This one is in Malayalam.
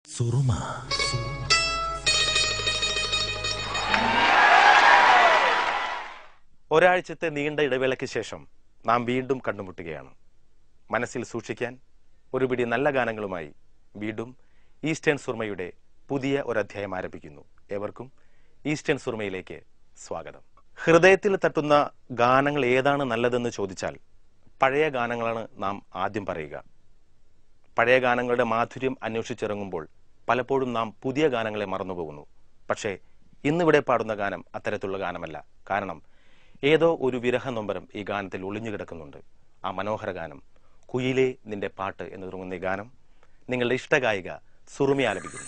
സുറുമ. ഒരാഴ്ചത്തെ നീണ്ട ഇടവേളയ്ക്ക് ശേഷം നാം വീണ്ടും കണ്ടുമുട്ടുകയാണ്. മനസ്സിൽ സൂക്ഷിക്കാൻ ഒരു പിടി നല്ല ഗാനങ്ങളുമായി വീണ്ടും ഈസ്റ്റേൺ സുർമയുടെ പുതിയ ഒരധ്യായം ആരംഭിക്കുന്നു. ഏവർക്കും ഈസ്റ്റേൺ സുർമയിലേക്ക് സ്വാഗതം. ഹൃദയത്തിൽ തട്ടുന്ന ഗാനങ്ങൾ ഏതാണ് നല്ലതെന്ന് ചോദിച്ചാൽ പഴയ ഗാനങ്ങളാണ് നാം ആദ്യം പറയുക. പഴയ ഗാനങ്ങളുടെ മാധുര്യം അന്വേഷിച്ചിറങ്ങുമ്പോൾ പലപ്പോഴും നാം പുതിയ ഗാനങ്ങളെ മറന്നുപോകുന്നു. പക്ഷേ ഇന്നിവിടെ പാടുന്ന ഗാനം അത്തരത്തിലുള്ള ഗാനമല്ല. കാരണം ഏതോ ഒരു വിരഹ നൊമ്പരം ഈ ഗാനത്തിൽ ഒളിഞ്ഞു കിടക്കുന്നുണ്ട്. ആ മനോഹര ഗാനം കുയിലേ നിന്റെ പാട്ട് എന്ന് തുടങ്ങുന്ന ഈ ഗാനം നിങ്ങളുടെ ഇഷ്ടഗായിക സുറുമി ആലപിക്കുന്നു.